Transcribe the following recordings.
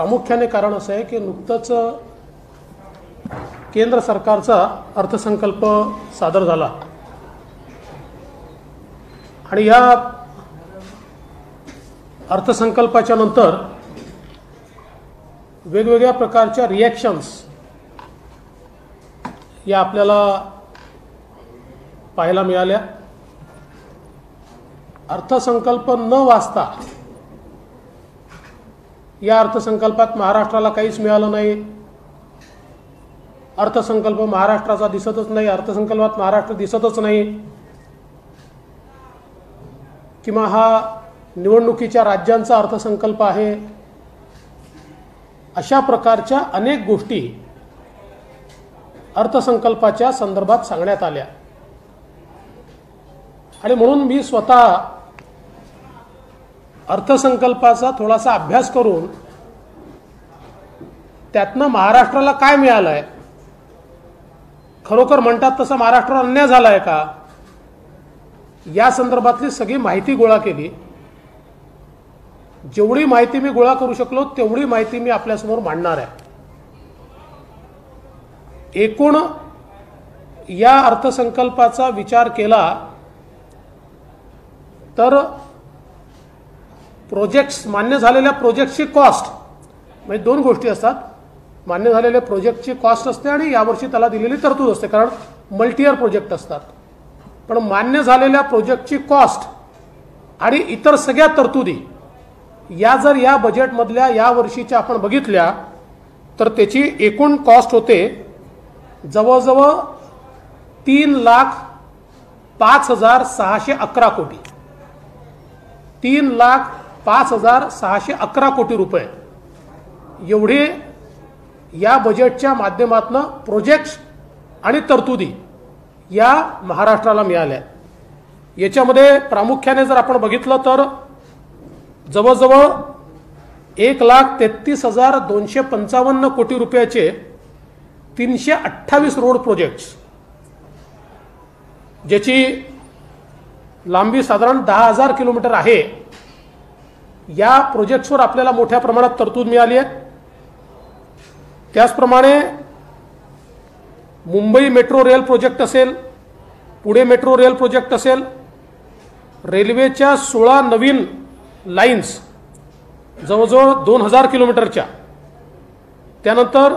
प्रामुख्याने कारण असं आहे की नुकतंच केंद्र सरकारचा अर्थसंकल्प सादर झाला आणि या अर्थसंकल्पाच्या नंतर वेगवेगळ्या प्रकारच्या रिॲक्शन्स या आपल्याला पाहायला मिळाल्या। अर्थसंकल्प न वाचता या अर्थसंकल्पात महाराष्ट्राला काहीच मिळालं नाही, अर्थसंकल्प महाराष्ट्राचा दिसतच नाही, अर्थसंकल्पात महाराष्ट्र दिसतच नाही, किंवा हा निवडणुकीच्या राज्यांचा अर्थसंकल्प आहे, अशा प्रकारच्या अनेक गोष्टी अर्थसंकल्पाच्या संदर्भात सांगण्यात आल्या। आणि म्हणून मी स्वतः अर्थसंकल्पाचा थोडासा अभ्यास करून त्यातनं महाराष्ट्राला काय मिळालं आहे, खरोखर म्हणतात तसं महाराष्ट्राला अन्याय झाला आहे का, या संदर्भातली सगळी माहिती गोळा केली। जेवढी माहिती मी गोळा करू शकलो तेवढी माहिती मी आपल्यासमोर मांडणार आहे। एकूण या अर्थसंकल्पाचा विचार केला तर प्रोजेक्ट्स, मान्य झालेल्या प्रोजेक्टची कॉस्ट, म्हणजे दोन गोष्टी असतात, मान्य झालेल्या प्रोजेक्टची कॉस्ट असते आणि यावर्षी त्याला दिलेली तरतूद असते, कारण मल्टी इयर प्रोजेक्ट असतात। पण मान्य झालेल्या प्रोजेक्टची कॉस्ट आणि इतर सगळ्या तरतुदी या जर या बजेटमधल्या या वर्षीच्या आपण बघितल्या तर त्याची एकूण कॉस्ट होते जवळजवळ 3,05,611 कोटी, 3,05,611 कोटी रुपये एवढे या बजेटच्या माध्यमातून प्रोजेक्ट्स आणि तरतुदी या महाराष्ट्राला मिळाल्या। याच्यामध्ये प्रामुख्याने जर आपण बघितलं तर जवळजवळ 1,33,255 कोटी रुपयाचे 328 रोड प्रोजेक्ट्स, ज्याची लांबी साधारण 10,000 किलोमीटर आहे, या प्रोजेक्ट्सवर आपल्याला मोठ्या प्रमाणात तरतूद मिळाली आहे। त्याचप्रमाणे मुंबई मेट्रो रेल प्रोजेक्ट असेल, पुणे मेट्रो रेल प्रोजेक्ट असेल, रेल्वेच्या 16 नवीन लाईन्स जवळजवळ 2,000 किलोमीटरच्या, त्यानंतर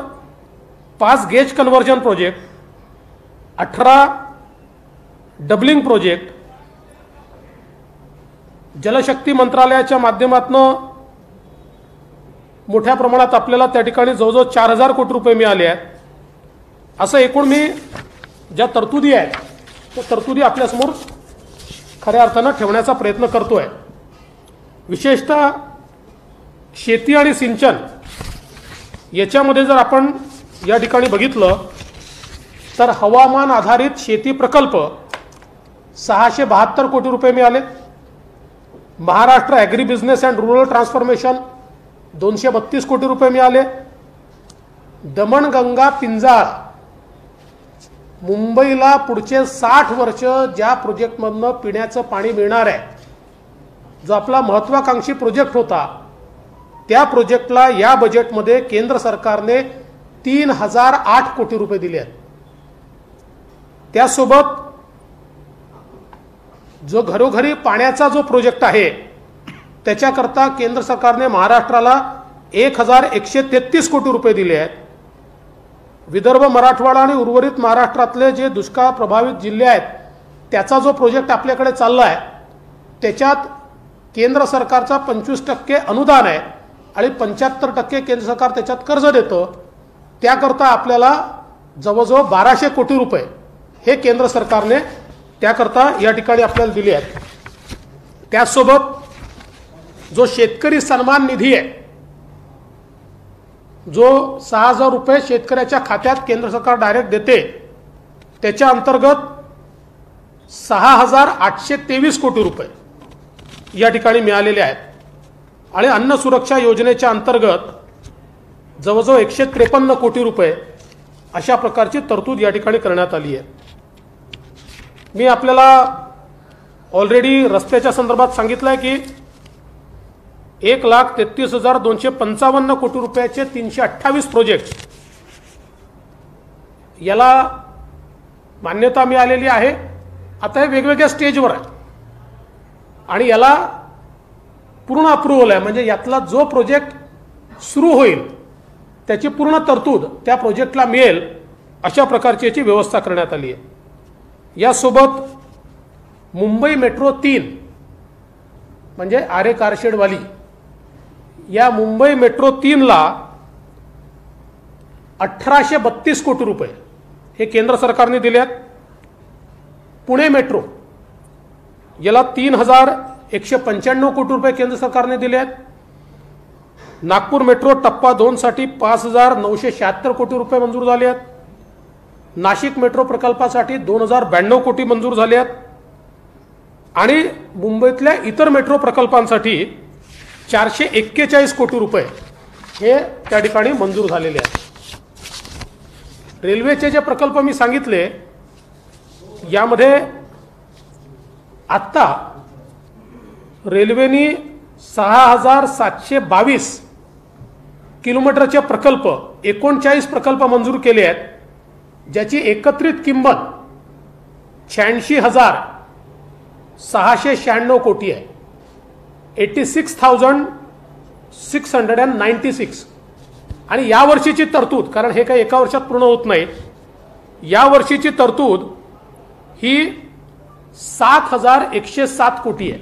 5 gauge conversion project, 18 doubling project, Jalshakti मंत्रालयाच्या माध्यमातून मोठ्या प्रमाणात आपल्याला त्या ठिकाणी जवळजवळ 4,000 कोटी रुपये मिळाले आहेत। असं एकूण मी ज्या तरतुदी आहेत त्या तरतुदी आपल्यासमोर खऱ्या अर्थानं ठेवण्याचा प्रयत्न करतोय। विशेषतः शेती आणि सिंचन याच्यामध्ये जर आपण या ठिकाणी बघितलं तर हवामान आधारित शेती प्रकल्प 672 कोटी रुपये मिळाले। Maharashtra agri business and rural transformation 232 कोटी रुपये मिळाले। दमणगंगा पिंजाळ मुंबईला पुढचे 60 वर्ष ज्या प्रोजेक्टमधनं पिण्याचं पाणी मिळणार आहे, जो आपला महत्त्वाकांक्षी प्रोजेक्ट होता, त्या प्रोजेक्टला या बजेटमध्ये केंद्र सरकारने 3,008 कोटी रुपये दिले आहेत। त्यासोबत जो घरोघरी पाण्याचा जो प्रोजेक्ट आहे त्याच्याकरता केंद्र सरकारने महाराष्ट्राला 1,133 कोटी रुपये दिले आहेत। विदर्भ, मराठवाडा आणि उर्वरित महाराष्ट्रातले जे दुष्काळ प्रभावित जिल्हे आहेत त्याचा जो प्रोजेक्ट आपल्याकडे चालला आहे त्याच्यात केंद्र सरकारचा 25% अनुदान आहे आणि 75% केंद्र सरकार त्याच्यात कर्ज देतं। त्याकरता आपल्याला जवळजवळ 1,200 कोटी रुपये हे केंद्र सरकारने त्याकरता या ठिकाणी आपल्याला दिले आहेत। त्यासोबत जो शेतकरी सन्मान निधी आहे, जो 6,000 रुपये शेतकऱ्याच्या खात्यात केंद्र सरकार डायरेक्ट देते, त्याच्या अंतर्गत 6,823 कोटी रुपये या ठिकाणी मिळालेले आहेत। आणि अन्न सुरक्षा योजनेच्या अंतर्गत जवळजवळ 153 कोटी रुपये अशा प्रकारची तरतूद या ठिकाणी करण्यात आली आहे। मी आपल्याला ऑलरेडी रस्त्याच्या संदर्भात सांगितलं आहे की 1,33,255 कोटी रुपयाचे 328 प्रोजेक्ट याला मान्यता मिळालेली आहे। आता हे वेगवेगळ्या स्टेजवर आहे आणि याला पूर्ण अप्रूव्हल आहे, म्हणजे यातला जो प्रोजेक्ट सुरू होईल त्याची पूर्ण तरतूद त्या प्रोजेक्टला मिळेल अशा प्रकारची याची व्यवस्था करण्यात आली आहे। यासोबत मुंबई मेट्रो 3 म्हणजे आरे कारशेडवाली या मुंबई मेट्रो 3 ला 1832 कोटी रुपये हे केंद्र सरकारने दिले आहेत। पुणे मेट्रो याला 3,195 कोटी रुपये केंद्र सरकारने दिले आहेत। नागपूर मेट्रो टप्पा 2 साठी 5,976 कोटी रुपये मंजूर झाले आहेत। नाशिक मेट्रो प्रकल्पासाठी 2,092 कोटी मंजूर झाले आहेत आणि मुंबईतल्या इतर मेट्रो प्रकल्पांसाठी 441 कोटी रुपये हे त्या ठिकाणी मंजूर झालेले आहेत। रेल्वेचे जे प्रकल्प मी सांगितले यामध्ये आत्ता रेल्वेनी 6,722 किलोमीटरचे प्रकल्प 39 प्रकल्प मंजूर केले आहेत, ज्याची एकत्रित किंमत 86,696 कोटी आहे। 86,696 आणि या वर्षीची तरतूद, कारण हे काही एका वर्षात पूर्ण होत नाही, या वर्षीची तरतूद ही 7,107 कोटी आहे।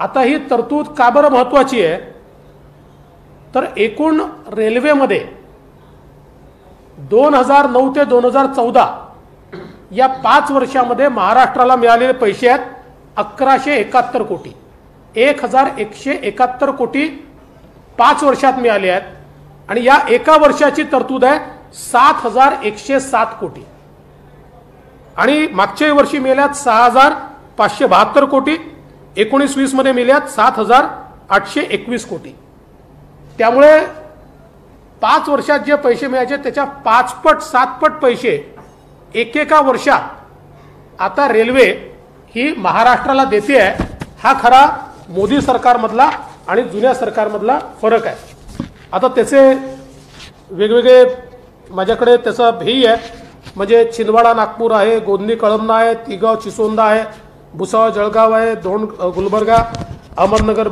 आता ही तरतूद का बरं महत्त्वाची आहे तर एकूण रेल्वेमध्ये 2009 ते 2014 या 5 वर्षामध्ये महाराष्ट्राला मिळालेले पैसे आहेत 1,171 कोटी। 1,171 कोटी 5 वर्षात मिळाले आहेत आणि या एका वर्षाची तरतूद आहे 7,107 कोटी आणि मागच्या वर्षी मिळाल्यात 6,572 कोटी, 19-20 मध्ये मिळाल्यात 7,821 कोटी। त्यामुळे 5 वर्षात जे पैसे मिळायचे त्याच्या 5 पट 7 पट पैसे एकेका वर्षात आता रेल्वे ही महाराष्ट्राला देते आहे। हा खरा मोदी सरकारमधला आणि जुन्या सरकारमधला फरक आहे। आता त्याचे वेगवेगळे माझ्याकडे त्याचा भेई आहे, म्हणजे छिंदवाडा नागपूर आहे, गोंदणी कळमना आहे, तिगाव चिसोंदा आहे, भुसावळ जळगाव आहे, दोन गुलबर्गा, अहमदनगर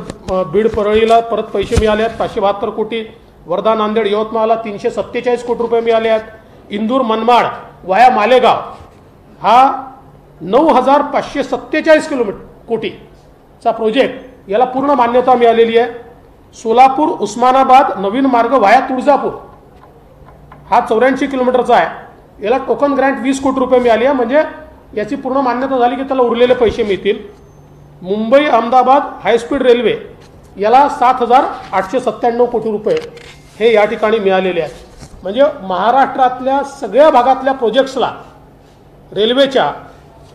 बीड परळीला परत पैसे मिळाले आहेत 572 कोटी, वर्धा नांदेड यवतमाळला 347 कोटी रुपये मिळाले आहेत, इंदूर मनमाड वाया मालेगाव हा 9,547 कोटीचा प्रोजेक्ट याला पूर्ण मान्यता मिळालेली आहे। सोलापूर उस्मानाबाद नवीन मार्ग वाया तुळजापूर हा 84 किलोमीटरचा आहे, याला टोकन ग्रँट 20 कोटी रुपये मिळाली आहे, म्हणजे याची पूर्ण मान्यता झाली की त्याला उरलेले पैसे मिळतील। मुंबई अहमदाबाद हायस्पीड रेल्वे याला 7,897 कोटी रुपये हे या ठिकाणी मिळालेले आहेत। म्हणजे महाराष्ट्रातल्या सगळ्या भागातल्या प्रोजेक्ट्सला रेल्वेच्या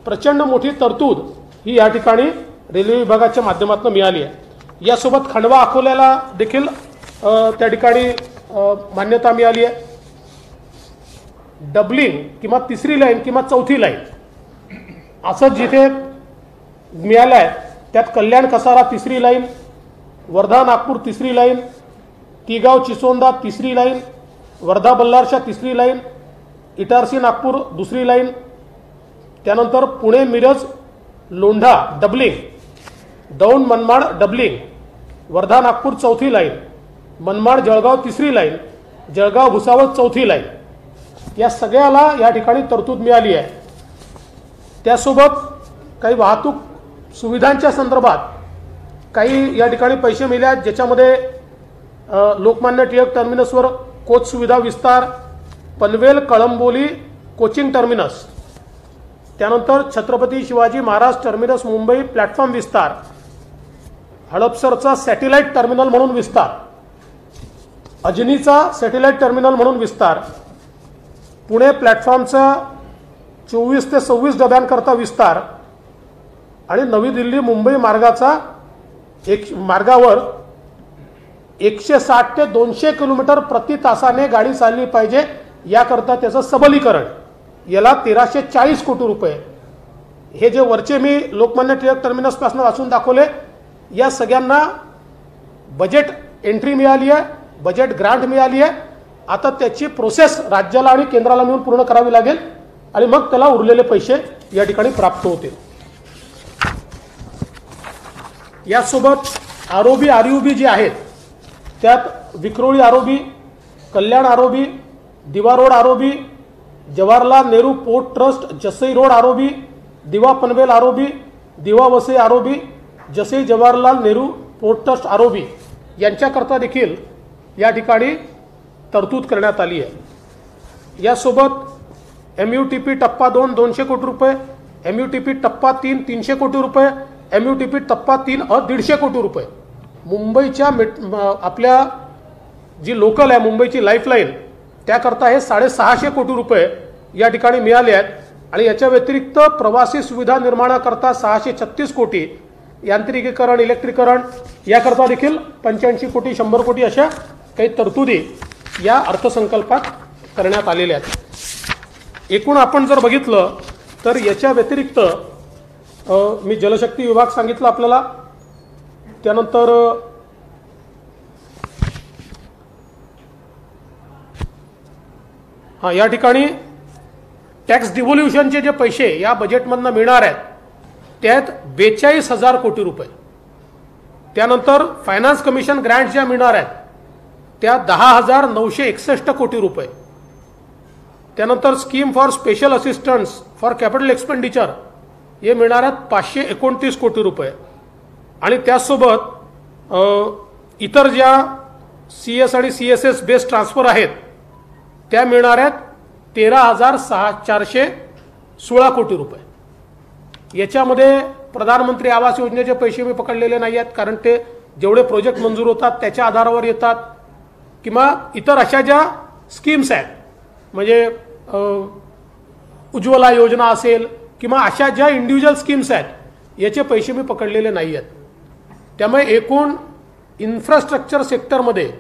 प्रचंड मोठी तरतूद ही या ठिकाणी रेल्वे विभागाच्या माध्यमातून मिळाली आहे। यासोबत खंडवा अकोल्याला देखील त्या ठिकाणी मान्यता मिळाली आहे। डबलिंग किंवा तिसरी लाईन किंवा चौथी लाईन असं जिथे मिळालं आहे त्यात कल्याण कसारा तिसरी लाईन, वर्धा नागपूर तिसरी लाईन, तिगाव चिसोंदा तिसरी लाईन, वर्धा बल्लारशा तिसरी लाईन, इटारसी नागपूर दुसरी लाईन, त्यानंतर पुणे मिरज लोंढा डबलिंग, दौंड मनमाड डबलिंग, वर्धा नागपूर चौथी लाईन, मनमाड जळगाव तिसरी लाईन, जळगाव भुसावळ चौथी लाईन, या सगळ्याला या ठिकाणी तरतूद मिळाली आहे। त्यासोबत काही वाहतूक सुविधांच्या संदर्भात काही या ठिकाणी पैसे मिळाले आहेत, ज्याच्यामध्ये लोकमान्य टिळक टर्मिनसवर कोच सुविधा विस्तार, पनवेल कळंबोली कोचिंग टर्मिनस, त्यानंतर छत्रपती शिवाजी महाराज टर्मिनस मुंबई प्लॅटफॉर्म विस्तार, हडपसरचा सॅटेलाइट टर्मिनल म्हणून विस्तार, अजनीचा सॅटेलाइट टर्मिनल म्हणून विस्तार, पुणे प्लॅटफॉर्मचा 24 ते 26 डब्यांकरता विस्तार आणि नवी दिल्ली मुंबई मार्गाचा मार्गावर 160 ते 200 किलोमीटर प्रति तासाने गाडी चालली पाहिजे याकरता त्याचं सबलीकरण, याला 1,340 कोटी रुपये। हे जे वरचे मी लोकमान्य टिळक टर्मिनसपासून वाचून दाखवले या सगळ्यांना बजेट एंट्री मिळाली आहे, बजेट ग्रांट मिळाली आहे. आता त्याची प्रोसेस राज्याला आणि केंद्राला मिळून पूर्ण करावी लागेल आणि मग त्याला उरलेले पैसे या ठिकाणी प्राप्त होतील. यासोबत आरोबी आरयूबी जे आहेत त्यात Vikhroli ROB, Kalyan ROB, Diva road ROB, Jawaharlal Nehru port trust Jasai road ROB, Diva Panvel ROB, Diva Vasai ROB, Jasai Jawaharlal Nehru port trust ROB यांच्याकरता देखील या ठिकाणी तरतूद करण्यात आली आहे. यासोबत MUTP टप्पा 2 200 कोटी रुपये, MUTP टप्पा 3 300 कोटी रुपये, MUTP टप्पा 3 150 कोटी रुपये. मुंबईच्या आपल्या जी लोकल आहे मुंबईची लाईफलाईन त्याकरता हे 650 कोटी रुपये या ठिकाणी मिळाले आहेत. आणि याच्या व्यतिरिक्त प्रवासी सुविधा निर्माणाकरता 636 कोटी, यांत्रिकीकरण इलेक्ट्रिकरण याकरता देखील 85 कोटी 100 कोटी अशा काही तरतुदी या अर्थसंकल्पात करण्यात आलेल्या आहेत. एकूण आपण जर बघितलं तर याच्या व्यतिरिक्त मी जलशक्ती विभाग सांगितलं आपल्याला, त्यानंतर या ठिकाणी टॅक्स डिव्होल्युशनचे जे पैसे या बजेटमधनं मिळणार आहेत त्यात 42,000 कोटी रुपये. त्यानंतर फायनान्स कमिशन ग्रँट ज्या मिळणार आहेत त्या 10,961 कोटी रुपये. त्यानंतर scheme for special assistance for capital expenditure हे मिळणार आहेत 529 कोटी रुपये. आणि त्याचसोबत इतर ज्या CS आणि CSS बेस्ड ट्रान्सफर आहेत त्या मिळणार आहेत 13,416 कोटी रुपये. याच्यामध्ये प्रधानमंत्री आवास योजनेचे पैसे मी पकडलेले नाही आहेत, कारण ते जेवढे प्रोजेक्ट मंजूर होतात त्याच्या आधारावर येतात, किंवा इतर अशा ज्या स्कीम्स आहेत म्हणजे उज्ज्वला योजना असेल किंवा अशा ज्या इंडिव्हिज्युअल स्कीम्स आहेत याचे पैसे मी पकडलेले नाही आहेत. त्यामुळे एकूण इन्फ्रास्ट्रक्चर सेक्टरमध्ये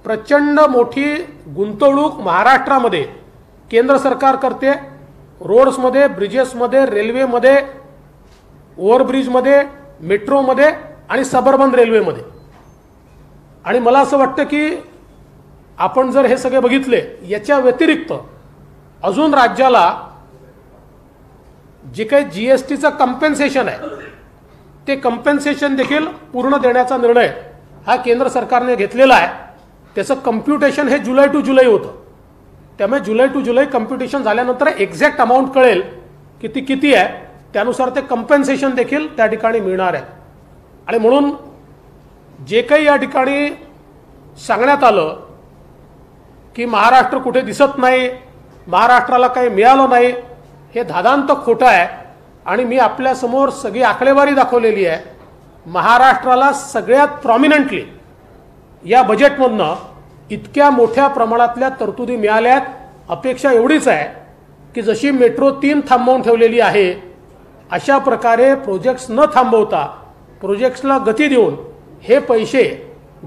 प्रचंड मोठी गुंतवणूक महाराष्ट्रामध्ये केंद्र सरकार करते. रोड्समध्ये, ब्रिजेसमध्ये, रेल्वेमध्ये, ओव्हरब्रिजमध्ये, मेट्रोमध्ये आणि सबअर्बन रेल्वेमध्ये. आणि मला असं वाटतं की आपण जर हे सगळे बघितले याच्या व्यतिरिक्त अजून राज्याला जे काही GSTचं कम्पेन्सेशन आहे ते कम्पेन्सेशन देखील पूर्ण देण्याचा निर्णय हा केंद्र सरकारने घेतलेला आहे. त्याचं कम्प्युटेशन हे जुलै टू जुलै होतं. त्यामुळे जुलै टू जुलै कम्प्युटेशन झाल्यानंतर एक्झॅक्ट अमाऊंट कळेल की ती किती आहे, त्यानुसार ते कम्पेन्सेशन देखील त्या ठिकाणी मिळणार आहे. आणि म्हणून जे काही या ठिकाणी सांगण्यात आलं की महाराष्ट्र कुठे दिसत नाही, महाराष्ट्राला काही मिळालं नाही, हे धादांत खोटं आहे. आणि मी आपल्यासमोर सगळी आकडेवारी दाखवलेली आहे. महाराष्ट्राला सगळ्यात प्रॉमिनंटली या बजेटमधनं इतक्या मोठ्या प्रमाणातल्या तरतुदी मिळाल्यात. अपेक्षा एवढीच आहे की जशी मेट्रो 3 थांबवून ठेवलेली आहे अशा प्रकारे प्रोजेक्ट्स न थांबवता प्रोजेक्ट्सला गती देऊन हे पैसे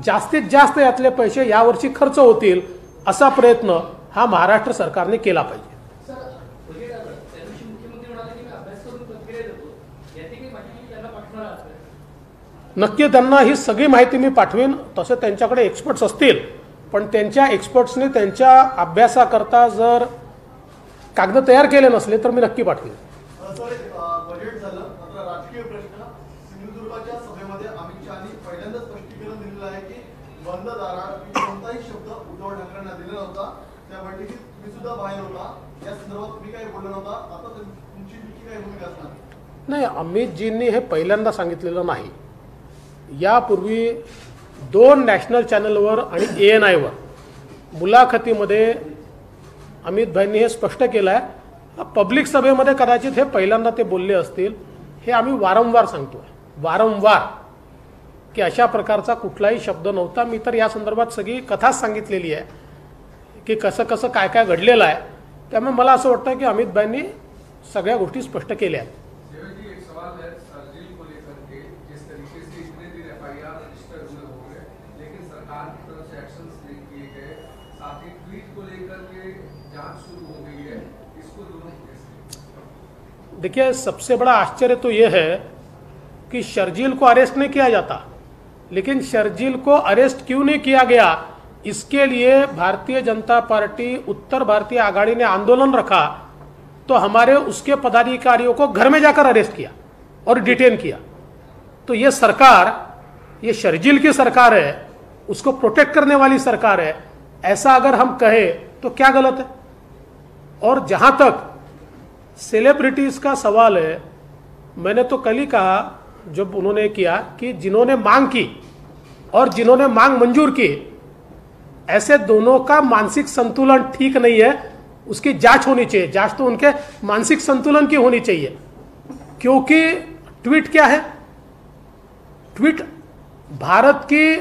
जास्तीत जास्त यातले पैसे यावर्षी खर्च होतील असा प्रयत्न हा महाराष्ट्र सरकारने केला पाहिजे. नक्की त्यांना ही सगळी माहिती मी पाठवीन. तसं त्यांच्याकडे एक्सपर्ट्स असतील, पण त्यांच्या एक्सपर्ट्सने त्यांच्या अभ्यासाकरता जर कागद तयार केले नसले तर मी नक्की पाठवीन. बजेट झालं मात्र राजकीय प्रश्न. सिंधुदुर्गाच्या सभेमध्ये अमित शहानी पहिल्यांदा स्पष्टीकरण दिलेलं आहे की बंद दारात कोणताही शब्द उद्धव ठाकरेंना दिला नव्हता. त्या बैठकीत मी सुद्धा बाहेर होता. या संदर्भात तुम्ही काही बोलला नव्हता. आता तुमची काय भूमिका असणार? नाही, अमितजींनी हे पहिल्यांदा सांगितलेलं नाही. यापूर्वी 2 नॅशनल चॅनलवर आणि ANI वर मुलाखतीमध्ये अमित भाईंनी हे स्पष्ट केलं आहे. पब्लिक सभेमध्ये कदाचित हे पहिल्यांदा ते बोलले असतील. हे आम्ही वारंवार सांगतोय, वारंवार, की अशा प्रकारचा कुठलाही शब्द नव्हता. मी तर या संदर्भात सगळी कथाच सांगितलेली आहे की कसं कसं काय काय घडलेलं आहे. त्यामुळे मला असं वाटतं की अमित भाईंनी सगळ्या गोष्टी स्पष्ट केल्या आहेत. देखिए, सबसे बड़ा आश्चर्य तो यह है कि शर्जील को अरेस्ट नहीं किया जाता, लेकिन शर्जील को अरेस्ट क्यों नहीं किया गया, इसके लिए भारतीय जनता पार्टी उत्तर भारतीय आघाड़ी ने आंदोलन रखा, तो हमारे उसके पदाधिकारियों को घर में जाकर अरेस्ट किया और डिटेन किया। तो ये सरकार, ये शर्जील की सरकार है, उसको प्रोटेक्ट करने वाली सरकार है, ऐसा अगर हम कहें तो क्या गलत है। और जहां तक सेलिब्रिटीज का सवाल है, मैंने तो कल ही कहा जब उन्होंने किया कि जिन्होंने मांग की और जिन्होंने मांग मंजूर की, ऐसे दोनों का मानसिक संतुलन ठीक नहीं है, उसकी जांच होनी चाहिए। जांच तो उनके मानसिक संतुलन की होनी चाहिए, क्योंकि ट्वीट क्या है, ट्वीट भारत की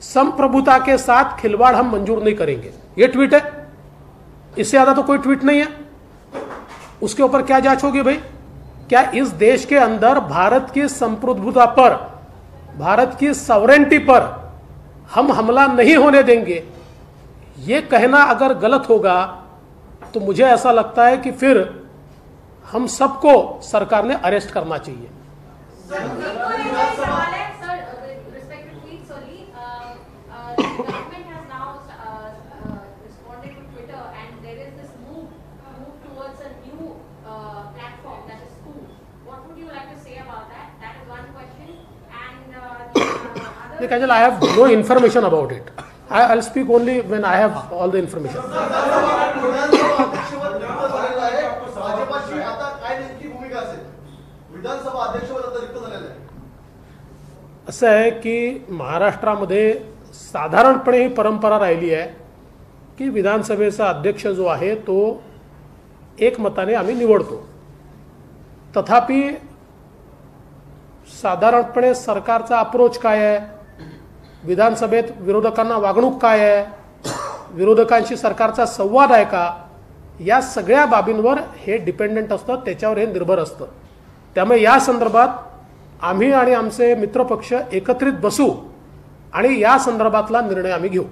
संप्रभुता के साथ खिलवाड़ हम मंजूर नहीं करेंगे, ये ट्वीट है। इससे ज्यादा तो कोई ट्वीट नहीं है। उसके ऊपर क्या जांच होगी भाई? क्या इस देश के अंदर भारत की संप्रभुता पर, भारत की सॉवरेंटी पर हम हमला नहीं होने देंगे, ये कहना अगर गलत होगा तो मुझे ऐसा लगता है कि फिर हम सबको सरकार ने अरेस्ट करना चाहिए। Kajal, I have no information about it. I'll speak only when I have all the information. भाजपाची आता काय नेमकी भूमिका असेल? विधानसभा अध्यक्षपद आता रिक्त झालेलं आहे. असं आहे की महाराष्ट्रामध्ये साधारणपणे ही परंपरा राहिली आहे की विधानसभेचा अध्यक्ष जो आहे तो एकमताने आम्ही निवडतो. तथापि साधारणपणे सरकारचा अप्रोच काय आहे, विधानसभेत विरोधकांना वागणूक काय आहे, विरोधकांशी सरकारचा संवाद आहे का, या सगळ्या बाबींवर हे डिपेंडंट असतं, त्याच्यावर हे निर्भर असतं. त्यामुळे या संदर्भात आम्ही आणि आमचे मित्रपक्ष एकत्रित बसू आणि या संदर्भातला निर्णय आम्ही घेऊ.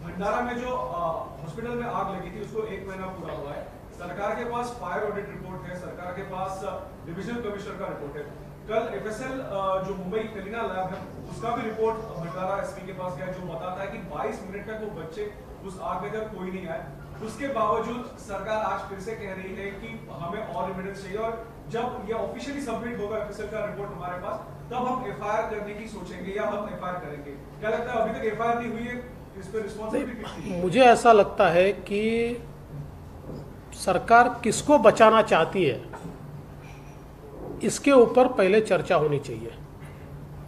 भंडारा में जो हॉस्पिटल में आग लगी थी उसको 1 महीना पूरा हुआ है. सरकार के पास फायर ऑडिट रिपोर्ट है, सरकार के पास डिविजनल कमिश्नर का रिपोर्ट है. कल एफएसएल जो मुंबई कलीना लैब है उसका भी रिपोर्ट भंडारा एसपी के पास गया जो बताता है कि 22 मिनट तक वो बच्चे उस आग में जब कोई नहीं आए. उसके बावजूद सरकार आज फिर से कह रही है कि हमें और एविडेंस चाहिए और जब ये ऑफिशियली सबमिट होगा एफएसएल का रिपोर्ट हमारे पास तब हम एफआईआर करने की सोचेंगे या हम एफआईआर करेंगे. क्या लगता है अभी तक एफआईआर नहीं हुई है, इस पर रिस्पॉन्सिबिलिटी? मुझे ऐसा लगता है कि सरकार किसको बचाना चाहती है इसके ऊपर पहले चर्चा होनी चाहिए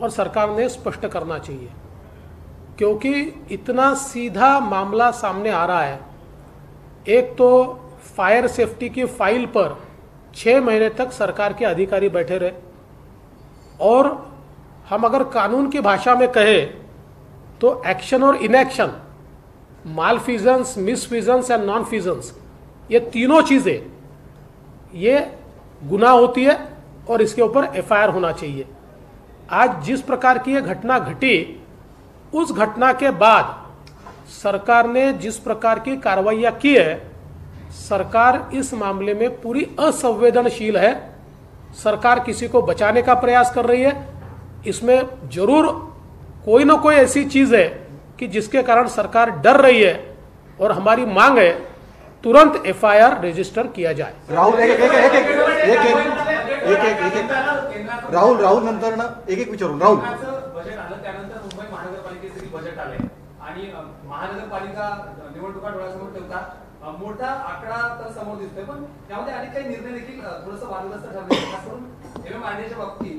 और सरकार ने स्पष्ट करना चाहिए, क्योंकि इतना सीधा मामला सामने आ रहा है. एक तो फायर सेफ्टी की फाइल पर 6 महीने तक सरकार के अधिकारी बैठे रहे, और हम अगर कानून की भाषा में कहें तो एक्शन और इनएक्शन, मालफिजन्स, मिसफिजन्स एंड नॉन फिजन्स, ये तीनों चीज़ें ये गुनाह होती है और इसके ऊपर एफआईआर होना चाहिए. आज जिस प्रकार की ये घटना घटी, उस घटना के बाद सरकार ने जिस प्रकार की कार्रवाइयाँ की है, सरकार इस मामले में पूरी असंवेदनशील है. सरकार किसी को बचाने का प्रयास कर रही है. इसमें जरूर कोई ना कोई ऐसी चीज़ है कि जिसके कारण सरकार डर रही है, और हमारी मांग है तुरंत एफआईआर रजिस्टर किया जाए. राहुल राहुल नंतर ना एक विचारून राहुल. बजेट आलं त्यानंतर मुंबई महानगरपालिकेचे बजेट आले आणि महानगरपालिका निवडणुका डोळ्यासमोर ठेवता मोठा आकडा तर समोर दिसतोय, पण त्यामध्ये अनेक काही निर्णय देखील थोडंसं वादग्रस्त ठरले. खास करून एमएमआरडीएच्या बाबतीत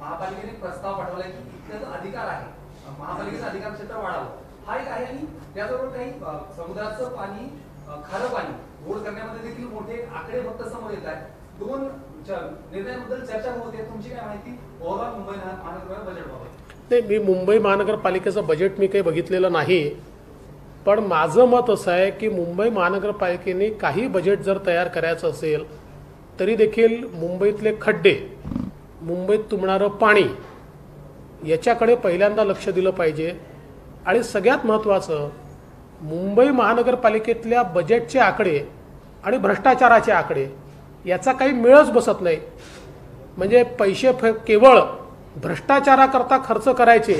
महापालिकेने प्रस्ताव पाठवलाय की इतकं अधिकार आहे, महापालिकेचं अधिकार क्षेत्र वाढावं, हा एक आहे. आणि त्याचबरोबर काही समुद्राचं पाणी, खारं पाणी गोड करण्यामध्ये देखील मोठे आकडे फक्त समोर येत आहेत. दोन निर्णयांबद्दल चर्चा होते, तुमची काय माहिती ओव्हरऑल मुंबई महानगरपालिका बजेट बाबत? नाही, मी मुंबई महानगरपालिकेचं बजेट मी काही बघितलेलं नाही, पण माझं मत असं आहे की मुंबई महानगरपालिकेने काही बजेट जर तयार करायचं असेल तरी देखील मुंबईतले खड्डे, मुंबईत तुंबणारं पाणी, याच्याकडे पहिल्यांदा लक्ष दिलं पाहिजे. आणि सगळ्यात महत्त्वाचं, मुंबई महानगरपालिकेतल्या बजेटचे आकडे आणि भ्रष्टाचाराचे आकडे याचा काही मेळच बसत नाही. म्हणजे पैसे केवळ भ्रष्टाचाराकरता खर्च करायचे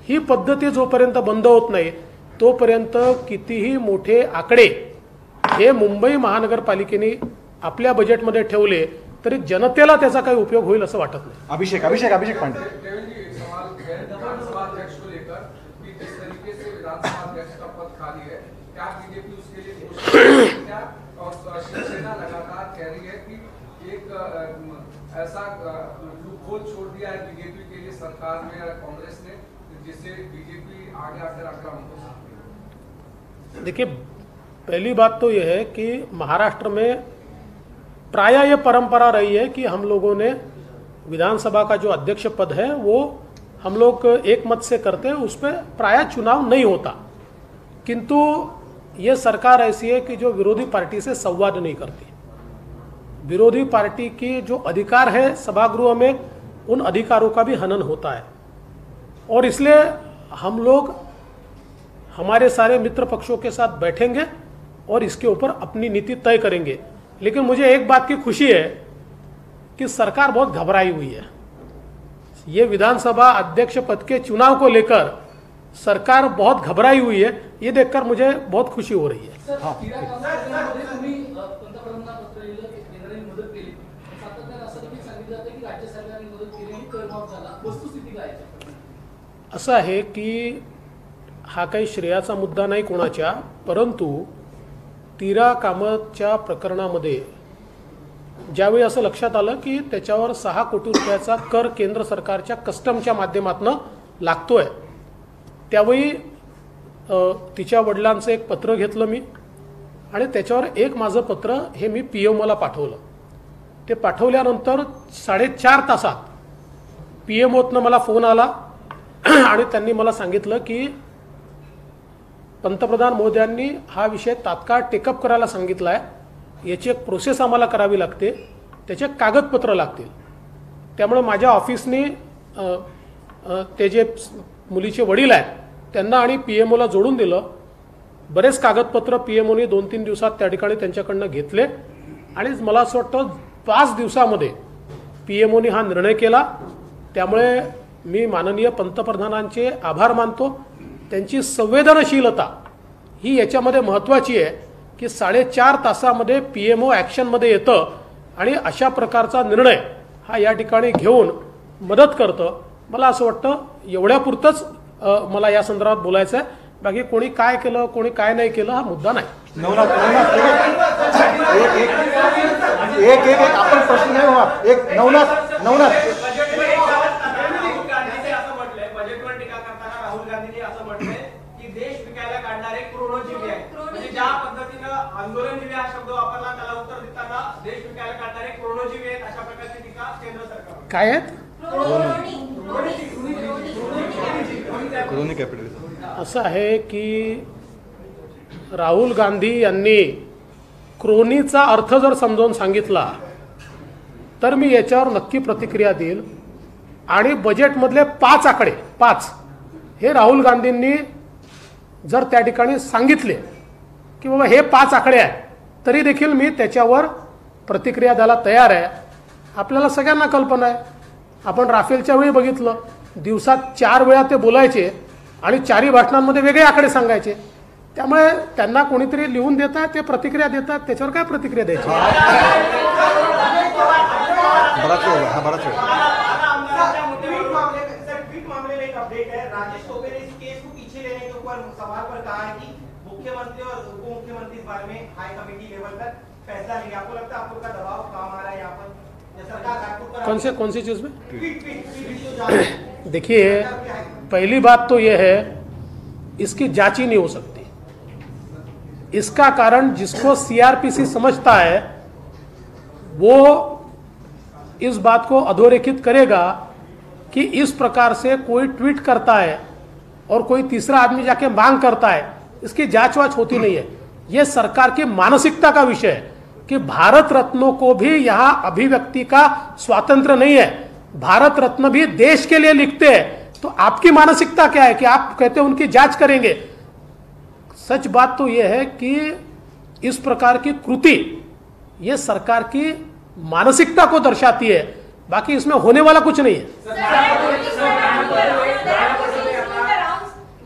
ही पद्धती जोपर्यंत बंद होत नाही तोपर्यंत कितीही मोठे आकडे हे मुंबई महानगरपालिकेने आपल्या बजेटमध्ये ठेवले तरी जनतेला त्याचा काही उपयोग होईल असं वाटत नाही. अभिषेक पांडे. केवल जी सवाल विधानसभा अध्यक्ष को लेकर कि जिस तरीके से विधानसभा अध्यक्ष का पद खाली है, क्या बीजेपी उसके लिए क्या और शिवसेना लगातार कह रही है कि एक ऐसा लूपहोल छोड़ दिया है बीजेपी के लिए सरकार में या कांग्रेस ने जिससे बीजेपी आगे आकर आक्रामक हो सकती है. देखिए, पहली बात तो यह है कि महाराष्ट्र में प्रायः ये परंपरा रही है कि हम लोगों ने विधानसभा का जो अध्यक्ष पद है वो हम लोग एक मत से करते हैं, उस पर प्रायः चुनाव नहीं होता. किंतु ये सरकार ऐसी है कि जो विरोधी पार्टी से संवाद नहीं करती. विरोधी पार्टी की जो अधिकार है सभागृह में उन अधिकारों का भी हनन होता है और इसलिए हम लोग हमारे सारे मित्र पक्षों के साथ बैठेंगे और इसके ऊपर अपनी नीति तय करेंगे. लेकिन मुझे एक बात की खुशी है कि सरकार बहुत घबराई हुई है. ये विधानसभा अध्यक्ष पद के चुनाव को लेकर सरकार बहुत घबराई हुई है. ये देखकर मुझे बहुत खुशी हो रही है. सर, क्रीडा कामगारांमध्ये तुम्ही पंतप्रधानांना पत्र लिहिलं की केंद्राने मदत केली. सातत्याने असं देखील सांगितलं जातं की राज्य सरकारने मदत केली आणि करमाफ झाला. वस्तुस्थिती काय आहे? असं आहे की हा काही श्रेयाचा मुद्दा नाही कोणाच्या, परंतु तिरा कामतच्या प्रकरणामध्ये ज्यावेळी असं लक्षात आलं की त्याच्यावर 6 कोटी रुपयाचा कर केंद्र सरकारच्या कस्टमच्या माध्यमातून लागतोय, त्यावेळी तिच्या वडिलांचं एक पत्र घेतलं मी आणि त्याच्यावर एक माझं पत्र हे मी PMOला पाठवलं. ते पाठवल्यानंतर 4.5 तासात PMOतनं मला फोन आला आणि त्यांनी मला सांगितलं की पंतप्रधान महोदयांनी हा विषय तात्काळ टेकअप करायला सांगितला आहे, याची एक प्रोसेस आम्हाला करावी लागते, त्याचे कागदपत्र लागतील. त्यामुळे माझ्या ऑफिसने ते जे मुलीचे वडील आहेत त्यांना आणि PMOला जोडून दिलं. बरेच कागदपत्र PMOने 2-3 दिवसात त्या ठिकाणी त्यांच्याकडनं घेतले आणि मला असं वाटतं 5 दिवसामध्ये PMOने हा निर्णय केला. त्यामुळे मी माननीय पंतप्रधानांचे आभार मानतो. त्यांची संवेदनशीलता ही याच्यामध्ये महत्त्वाची आहे की 4.5 तासामध्ये PMO ॲक्शनमध्ये येतं आणि अशा प्रकारचा निर्णय हा या ठिकाणी घेऊन मदत करतं. मला असं वाटतं एवढ्यापुरतंच मला या संदर्भात बोलायचं आहे. बाकी कोणी काय केलं कोणी काय नाही केलं हा मुद्दा नाही. नवनाथ एक आपण प्रश्न नाही व्हा. एक नवनाथ बजेटवर टीका करताना राहुल गांधींनी असं म्हटलंय की देश विकायला काढणारे क्रोनोजीवी आहे. म्हणजे ज्या पद्धतीनं आंदोलनजीवी हा शब्द वापरला त्याला उत्तर देताना देश विकायला काढणारे क्रोनोजीवी आहेत अशा प्रकारची टीका केंद्र सरकार काय आहेत क्रोनी कॅपिटलिझम. असं आहे की राहुल गांधी यांनी क्रोनीचा अर्थ जर समजावून सांगितला तर मी याच्यावर नक्की प्रतिक्रिया देईल. आणि बजेटमधले 5 आकडे 5 हे राहुल गांधींनी जर त्या ठिकाणी सांगितले की बाबा हे 5 आकडे आहेत तरी देखील मी त्याच्यावर प्रतिक्रिया द्यायला तयार आहे. आपल्याला सगळ्यांना कल्पना आहे, आपण राफेलच्या वेळी बघितलं, दिवसात 4 वेळा ते बोलायचे आणि 4ही भाषणांमध्ये वेगळे आकडे सांगायचे. त्यामुळे त्यांना कोणीतरी लिहून देतात, ते प्रतिक्रिया देतात, त्याच्यावर काय प्रतिक्रिया द्यायची. बराच वेळ. ट्वीट मामले में एक अपडेट है. राजेश टोपे ने इस केस को पीछे लेने के ऊपर सवाल पर कहा है कि मुख्यमंत्री और उप मुख्यमंत्री इस बारे में हाई कमेटी लेवल पर फैसला लेंगे. आपको लगता है आपको का दबाव काम आ रहा है यहाँ पर सरकार घाटपुर पर? कौन सी चीज में? ट्वीट देखिए, पहली बात तो यह है इसकी जांच ही नहीं हो सकती. इसका कारण जिसको CRPC समझता है वो इस बात को अधोरेखित करेगा कि इस प्रकार से कोई ट्वीट करता है और कोई तीसरा आदमी जाके मांग करता है, इसकी जांच वाच होती नहीं है. ये सरकार की मानसिकता का विषय है कि भारत रत्नों को भी यहाँ अभिव्यक्ति का स्वातंत्र नहीं है. भारत रत्न भी देश के लिए लिखते हैं. तो आपकी मानसिकता क्या है कि आप कहते हैं उनकी जांच करेंगे. सच बात तो यह है कि इस प्रकार की कृति ये सरकार की मानसिकता को दर्शाती है बाकी इसमें होने वाला कुछ नहीं है।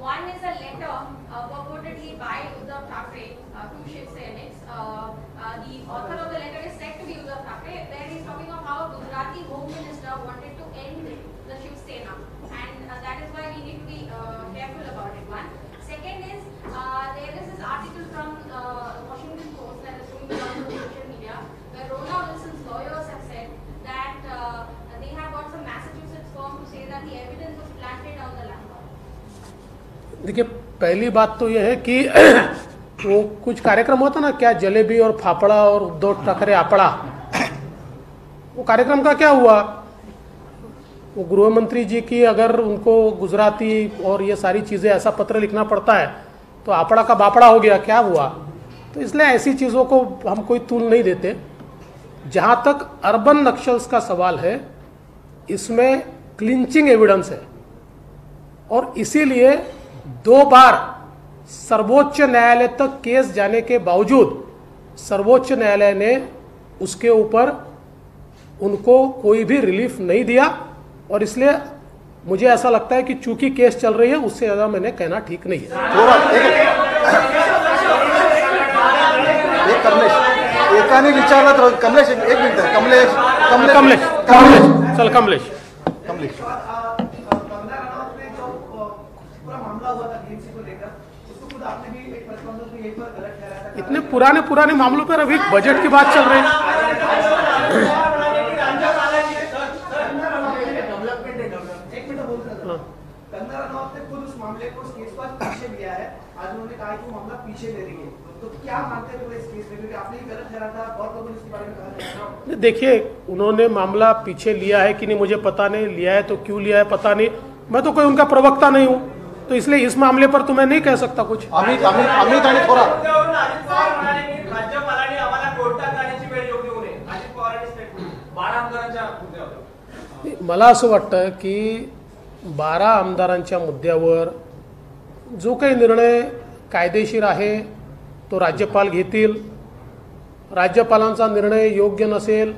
One is a letter purportedly by Uddhav Thackeray to Shiv Sainik. The author of the letter is said to be Uddhav Thackeray, where he's talking of how a Gujarati Home Minister wanted to end the Shiv Sena, and that is why we need to be careful about it. One. Second is there is this article from Washington Post that is going around on social media, where Rona Wilson's lawyers have said that they have got some Massachusetts firm to say that the evidence was planted on the laptop. देखिए, पहली बात तो यह है कि वो कुछ कार्यक्रम होता ना, क्या जलेबी और फाफड़ा और उद्धव ठाकरे आपड़ा, वो कार्यक्रम का क्या हुआ? वो गृह मंत्री जी की अगर उनको गुजराती और ये सारी चीज़ें ऐसा पत्र लिखना पड़ता है तो आपड़ा का बापड़ा हो गया, क्या हुआ? तो इसलिए ऐसी चीज़ों को हम कोई तूल नहीं देते। जहाँ तक अर्बन नक्सल्स का सवाल है, इसमें क्लिंचिंग एविडेंस है और इसीलिए 2 बार सर्वोच्च न्यायालय तक केस जाने के बावजूद सर्वोच्च न्यायालय ने उसके ऊपर उनको कोई भी रिलीफ नहीं दिया, और इसलिए मुझे ऐसा लगता है कि चूंकि केस चल रही है उससे ज़्यादा मैंने कहना ठीक नहीं है। एकाने विचारला तर कमलेश एक मिनिट, कमलेश कमलेश कमलेश चल कमलेश कमलेश कंगना रनौत ने जो पूरा मामला हुआ था गेम को लेकर, उसको खुद आपने भी एक प्रतिबंध में एक बार गलत ठहराया था। इतने पुराने मामलों पर अभी बजट की बात चल रही है। कंगना रनौत ने खुद उस मामले को, उस केस को पीछे लिया है। आज उन्होंने कहा कि वो मामला पीछे ले रही है, तो क्या मानते हैं इस केस में, क्योंकि आपने ही गलत ठहरा था, बहुत लोगों ने इसके बारे में कहा था। देखिए, उन्होंने मामला पीछे लिया है कि नहीं मुझे पता नहीं, लिया है तो क्यों लिया है पता नहीं, मैं तो कोई उनका प्रवक्ता नहीं हूँ, तो इसलिए इस मामले पर तो मैं नहीं कह सकता कुछ। अमित आणि थोरा राज्यपालांनी आम्हाला कोर्टात जाण्याची वेळ येऊ देऊ नये, अजित पवारांनी स्टेटमेंट 12 आमदारांच्या मुद्द्यावर। मला असं वाटतं की 12 आमदारांच्या मुद्द्यावर जो काही निर्णय कायदेशीर आहे तो राज्यपाल घेतील। राज्यपालांचा निर्णय योग्य नसेल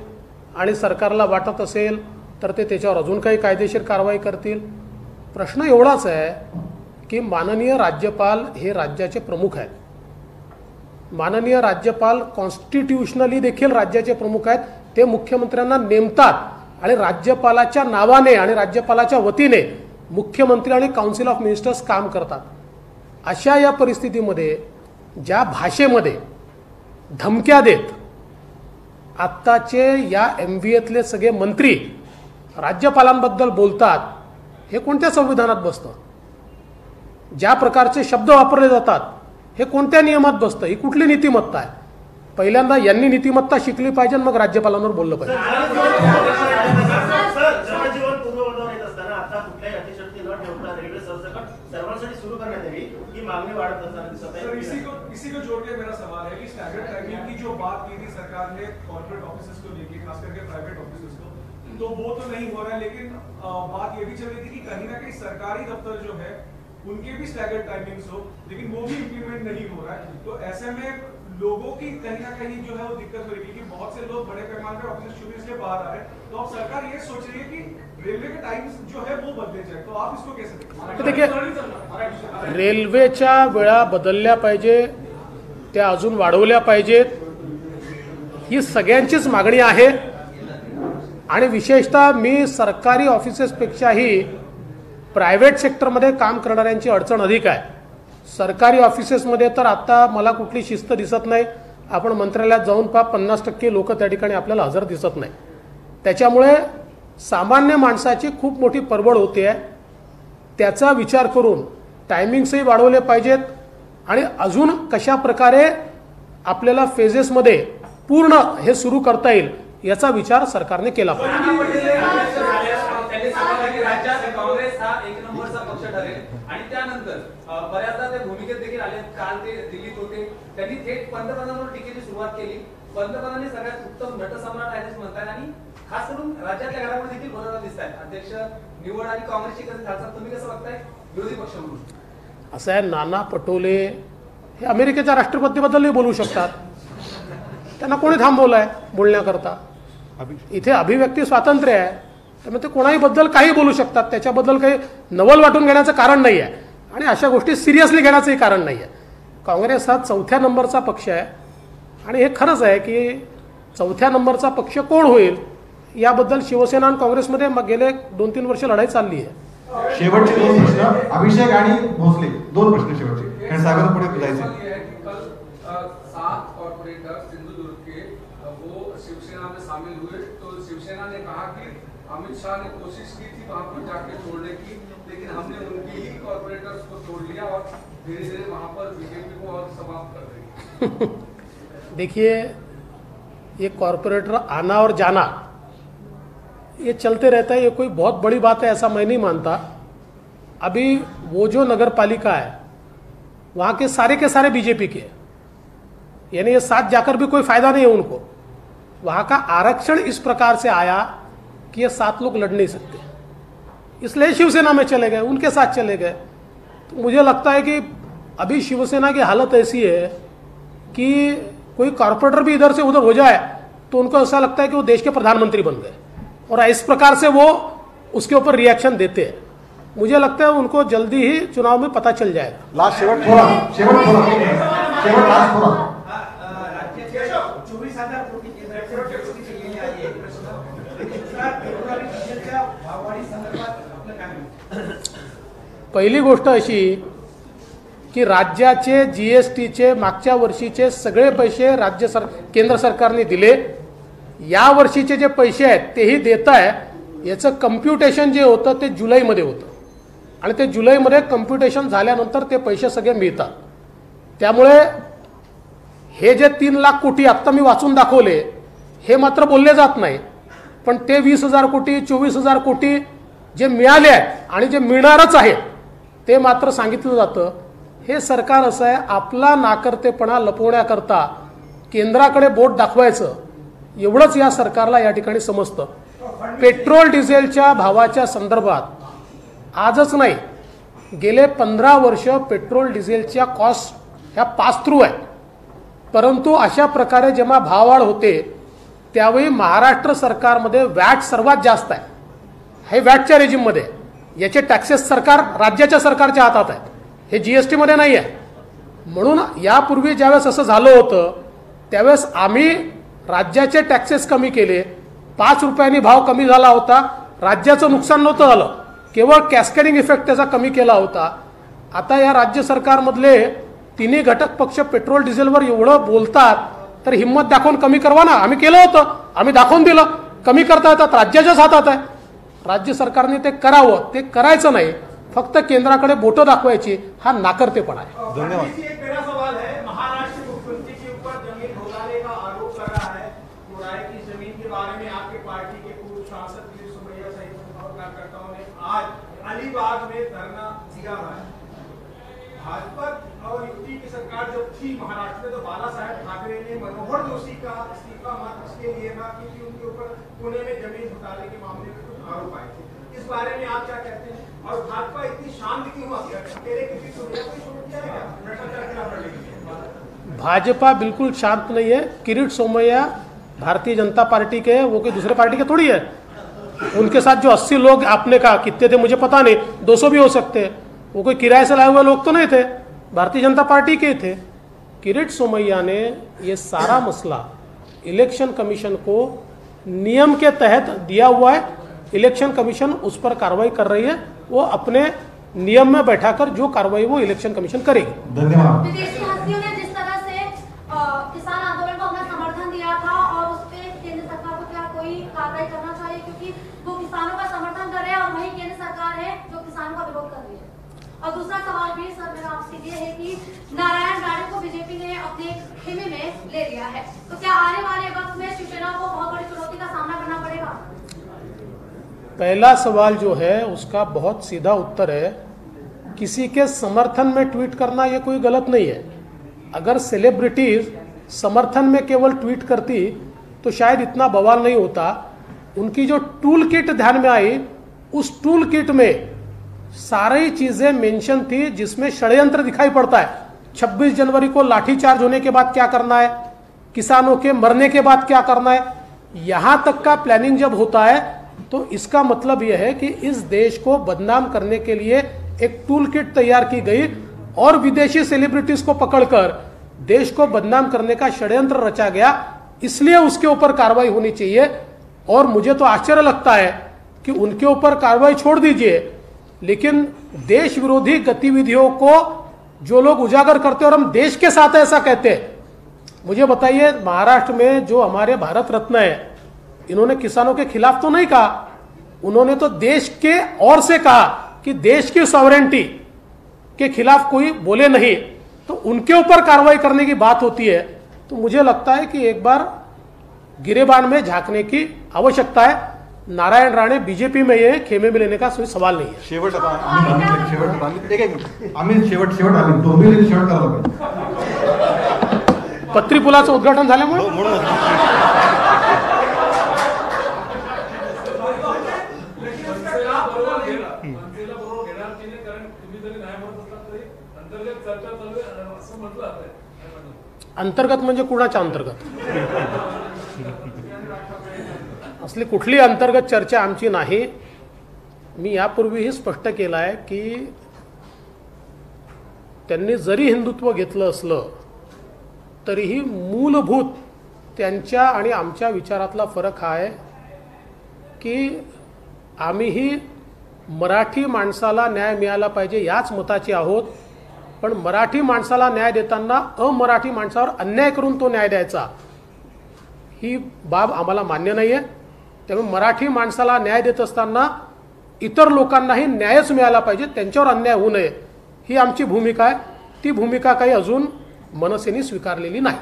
आणि सरकारला वाटत असेल तर ते त्याच्यावर अजून काही कायदेशीर कारवाई करतील। प्रश्न एवढाच आहे की माननीय राज्यपाल हे राज्याचे प्रमुख आहेत। माननीय राज्यपाल कॉन्स्टिट्यूशनली देखील राज्याचे प्रमुख आहेत। ते मुख्यमंत्र्यांना नेमतात आणि राज्यपालाच्या नावाने आणि राज्यपालाच्या वतीने मुख्यमंत्री आणि काउन्सिल ऑफ मिनिस्टर्स काम करतात। अशा या परिस्थितीमध्ये ज्या भाषेमध्ये धमक्या देत आत्ताचे या MVAतले सगळे मंत्री राज्यपालांबद्दल बोलतात, हे कोणत्या संविधानात बसतं? ज्या प्रकारचे शब्द वापरले जातात हे कोणत्या नियमात बसतं? ही कुठली नीतिमत्ता आहे? पहिल्यांदा यांनी नीतिमत्ता शिकली पाहिजे, मग राज्यपालांवर बोललं पाहिजे। जनजीवन पूर्ववत येत असताना आता कुठल्याही अतिशक्ती न ठेवता रेल्वे सरसकट सर्वांसाठी सुरू करण्यात यावी ही मागणी वाढत असताना दिसत आहे। सर, इसी को जोड़ के मेरा सवाल है कि स्टैगर्ड टाइमिंग की जो बात की थी सरकार ने कॉर्पोरेट ऑफिसेस को लेकर, खास करके प्राइवेट ऑफिसेस को, तो वो तो नहीं हो रहा है, लेकिन बात ये भी चल रही थी कि कहीं ना कहीं सरकारी दफ्तर जो है उनके भी स्टैगर्ड टाइमिंग्स हो, लेकिन वो भी इंप्लीमेंट नहीं हो रहा है। तो ऐसे में लोगों की कहीं ना कहीं जो है वो दिक्कत हो रही है कि बहुत से लोग बड़े पैमाने पर ऑफिस शुरू इसलिए बाहर आ रहे हैं। तो अब सरकार ये सोच रही है कि रेलवे के टाइम्स जो है वो बदले जाए, तो आप इसको कैसे देखते हैं? देखिए, रेल्वेच्या वेळा बदलल्या पाहिजे, त्या अजून वाढवल्या पाहिजेत, ही सगळ्यांचीच मागणी आहे। आणि विशेषतः मी सरकारी ऑफिसेसपेक्षाही प्रायव्हेट सेक्टरमध्ये काम करणाऱ्यांची अडचण अधिक आहे। सरकारी ऑफिसेसमध्ये तर आता मला कुठली शिस्त दिसत नाही। आपण मंत्रालयात जाऊन पहा 50% लोक त्या ठिकाणी आपल्याला हजर दिसत नाही। त्याच्यामुळे सामान्य माणसाची खूप मोठी परवड होते आहे। त्याचा विचार करून टायमिंग्सही वाढवले पाहिजेत आणि अजून कशा प्रकारे आपल्याला फेजेसमध्ये पूर्ण हे सुरू करता येईल याचा विचार सरकारने केला पाहिजे। राज्यात काँग्रेस हा 1 नंबरचा पक्ष ठरेल आणि त्यानंतर बऱ्याचदा ते भूमिकेत देखील आले। काल ते दिल्लीत होते, त्यांनी थेट पंतप्रधानांवर टीकेची सुरुवात केली। पंतप्रधानांनी सगळ्यात उत्तम नटसम्राट आहेत म्हणतात आणि खास करून राज्यातल्या घडामोडी देखील बदलताना दिसत आहेत। अध्यक्ष निवड आणि काँग्रेसची कधी हालचाल तुम्ही कसं बघताय विरोधी पक्ष म्हणून? असं आहे, नाना पटोले हे अमेरिकेच्या राष्ट्रपतीबद्दलही बोलू शकतात, त्यांना कोणी थांबवलंय बोलण्याकरता? इथे अभिव्यक्ती स्वातंत्र्य आहे, त्यामुळे ते कोणाहीबद्दल काही बोलू शकतात, त्याच्याबद्दल काही नवल वाटून घेण्याचं कारण नाही आहे आणि अशा गोष्टी सिरियसली घेण्याचंही कारण नाही आहे. काँग्रेस हा 4थ्या नंबरचा पक्ष आहे आणि हे खरंच आहे की 4थ्या नंबरचा पक्ष कोण होईल याबद्दल शिवसेना आणि काँग्रेसमध्ये गेले 2-3 वर्ष लढाई चालली आहे. शेवटचे 2 प्रश्न अभिषेक आणि भोसले, 2 प्रश्न शेवटचे आणि सागर पुढे जायचे. 7 कॉर्पोरेटर सिंधुदुर्ग के वो शिवसेना में शामिल हुए, तो शिवसेना ने कहा कि अमित शाह ने कोशिश की थी वहां पर जाके छोड़ने की, लेकिन हमने उनकी ही कॉर्पोरेटर्स को छोड़ लिया और धीरे धीरे वहां पर बीजेपी को और समाप्त कर दी. देखिए, ये कॉर्पोरेटर आना और जाना ये चलते रहता है, ये कोई बहुत बड़ी बात है ऐसा मैं नहीं मानता. अभी वो जो नगर पालिका है वहाँ के सारे बीजेपी के, यानी ये साथ जाकर भी कोई फायदा नहीं है उनको. वहाँ का आरक्षण इस प्रकार से आया कि ये 7 लोग लड़ नहीं सकते, इसलिए शिवसेना में चले गए, उनके साथ चले गए. तो मुझे लगता है कि अभी शिवसेना की हालत ऐसी है कि कोई कॉर्पोरेटर भी इधर से उधर हो जाए तो उनको ऐसा लगता है कि वो देश के प्रधानमंत्री बन गए और इस प्रकार से वो उसके ऊपर रिएक्शन देते हैं. मुझे लगता है उनको जल्दी ही चुनाव में पता चल जाएगा. लास्ट शेवट लास्ट थोड़ा 24,000 कोटी केंद्राची केलेली आहे एक प्रश्न. गुजरात फेब्रुवारी डिझेलच्या भाववाढी संदर्भात आपलं काय म्हणणं? पहिली गोष्ट अशी की राज्याचे जीएसटीचे मागच्या वर्षीचे सगळे पैसे केंद्र सरकारने दिले. या वर्षीचे जे पैसे आहेत तेही देत आहे. याचं कम्प्युटेशन जे होतं ते जुलैमध्ये होतं आणि ते जुलैमध्ये कम्प्युटेशन झाल्यानंतर ते पैसे सगळे मिळतात. त्यामुळे हे जे 3 लाख कोटी आत्ता मी वाचून दाखवले हे मात्र बोलले जात नाही, पण ते 20,000 कोटी 24,000 कोटी जे मिळाले आहेत आणि जे मिळणारच आहे ते मात्र सांगितलं जातं. हे सरकार असं आहे, आपला नाकर्तेपणा लपवण्याकरता केंद्राकडे बोट दाखवायचं एवढंच या सरकारला या ठिकाणी समजतं. पेट्रोल डिझेलच्या भावाच्या संदर्भात आजच नाही, गेले 15 वर्ष पेट्रोल डिझेलच्या कॉस्ट ह्या पास थ्रू आहे. परंतु अशा प्रकारे जेव्हा भाववाढ होते त्यावेळी महाराष्ट्र सरकारमध्ये वॅट सर्वात जास्त आहे. हे वॅटच्या रेजिममध्ये, याचे टॅक्सेस सरकार राज्याच्या सरकारच्या हातात आहेत, हे जीएसटी मध्ये नाही आहे. म्हणून यापूर्वी ज्यावेळेस असं झालं होतं त्यावेळेस आम्ही राज्याचे टॅक्सेस कमी केले, 5 रुपयांनी भाव कमी झाला होता, राज्याचं नुकसान नव्हतं झालं, केवळ कॅस्केडिंग इफेक्ट त्याचा कमी केला होता. आता या राज्य सरकारमधले तिन्ही घटक पक्ष पेट्रोल डिझेलवर एवढं बोलतात तर हिंमत दाखवून कमी करवा ना. आम्ही केलं होतं, आम्ही दाखवून दिलं, कमी करता येतात, राज्याच्याच हातात आहे. राज्य सरकारने ते करावं, ते करायचं नाही, फक्त केंद्राकडे बोटं दाखवायची, हा नाकर्तेपणा आहे. धन्यवाद. एक मेरा सवाल है, महाराष्ट्र मुख्यमंत्री के ऊपर जमीन घोटाले का आरोप लगा है. चुराई की जमीन के बारे में आपके पार्टी के पूर्व सांसद गिरीश सोमैया सहित कार्यकर्ताओं ने आज अलीबाग में धरना दिया है. भाजपा और यूपी की सरकार जब थी महाराष्ट्र में तो बाला साहेब ठाकरे ने मनोहर जोशी का इस्तीफा मात्र इसके लिए था क्योंकि उनके ऊपर पुणे में जमीन घोटाले के मामले में कुछ आरोप आए थे. इस बारे में आप क्या कहते हैं और भाजपा इतनी शांत क्यों हुआ? अकेले किसी सोनिया को छोड़ दिया है क्या? भ्रष्टाचार के खिलाफ लड़ेगी. भाजपा बिल्कुल शांत नहीं है. किरीट सोमैया भारतीय जनता पार्टी के, वो कोई दूसरे पार्टी के थोड़ी है. उनके साथ जो 80 लोग आपने कहा कितने थे मुझे पता नहीं, 200 भी हो सकते हैं, वो कोई किराए से लाए हुए लोग तो नहीं थे, भारतीय जनता पार्टी के थे. किरीट सोमैया ने ये सारा मसला इलेक्शन कमीशन को नियम के तहत दिया हुआ है. इलेक्शन कमीशन उस पर कार्रवाई कर रही है, वो अपने नियम में बैठाकर जो कार्रवाई वो इलेक्शन कमीशन करेगी. धन्यवाद. विदेशी हस्तियों ने जिस तरह से किसान आंदोलन को अपना समर्थन दिया था और उस पर केंद्र सरकार को क्या कोई कार्रवाई करना चाहिए, क्योंकि वो किसानों का समर्थन कर रहे हैं और वही केंद्र सरकार है जो किसानों का विरोध कर रही है. और दूसरा सवाल भी सर मेरा आपसे ये है कि नारायण राणे को बीजेपी ने अपने खेमे में ले लिया है, तो क्या आने वाले वक्त में शिवसेना को बहुत बड़ी चुनौती का सामना करना पड़ेगा? पहला सवाल जो है उसका बहुत सीधा उत्तर है, किसी के समर्थन में ट्वीट करना ये कोई गलत नहीं है. अगर सेलिब्रिटीज समर्थन में केवल ट्वीट करती तो शायद इतना बवाल नहीं होता. उनकी जो टूल किट ध्यान में आई, उस टूल किट में सारी चीजें मेंशन थी जिसमें षड्यंत्र दिखाई पड़ता है. 26 जनवरी को लाठीचार्ज होने के बाद क्या करना है, किसानों के मरने के बाद क्या करना है, यहां तक का प्लानिंग जब होता है तो इसका मतलब यह है कि इस देश को बदनाम करने के लिए एक टूल किट तैयार की गई और विदेशी सेलिब्रिटीज को पकड़कर देश को बदनाम करने का षड्यंत्र रचा गया, इसलिए उसके ऊपर कार्रवाई होनी चाहिए। और मुझे तो आश्चर्य लगता है कि उनके ऊपर कार्रवाई छोड़ दीजिए, लेकिन देश विरोधी गतिविधियों को जो लोग उजागर करते और हम देश के साथ ऐसा कहते हैं, मुझे बताइए महाराष्ट्र में जो हमारे भारत रत्न है, इन्होंने किसानों के खिलाफ तो नहीं कहा, उन्होंने तो देश के ओर से कहा कि देश की सॉवरेंटी के खिलाफ कोई बोले नहीं, तो उनके ऊपर कार्रवाई करने की बात होती है। तो मुझे लगता है कि एक बार गिरेबान में झांकने की आवश्यकता है। नारायण राणे बीजेपी में ये खेमे में लेने का कोई सवाल नहीं है। शेवट आता आम्ही शेवट आम्ही दोन्ही शेवट करावं पत्री पुलाचं उद्घाटन झाल्यामुळे मनसेला बरोबर घेणार की नाही, कारण तुम्ही जरी नाही म्हणत असलात तरी अंतर्गत चर्चा चालू आहे असं म्हटलं जातंय. अंतर्गत म्हणजे कुणाच्या अंतर्गत? असली कुठली अंतर्गत चर्चा आमची नाही. मी यापूर्वीही स्पष्ट केलं आहे की त्यांनी जरी हिंदुत्व घेतलं असलं तरीही मूलभूत त्यांच्या आणि आमच्या विचारातला फरक हा आहे की आम्हीही मराठी माणसाला न्याय मिळाला पाहिजे याच मताचे आहोत, पण मराठी माणसाला न्याय देताना अमराठी माणसावर अन्याय करून तो न्याय द्यायचा ही बाब आम्हाला मान्य नाही आहे. त्यामुळे मराठी माणसाला न्याय देत असताना इतर लोकांनाही न्यायच मिळाला पाहिजे, त्यांच्यावर अन्याय होऊ नये ही आमची भूमिका आहे. ती भूमिका काही अजून मनसेने स्वीकारलेली नाही.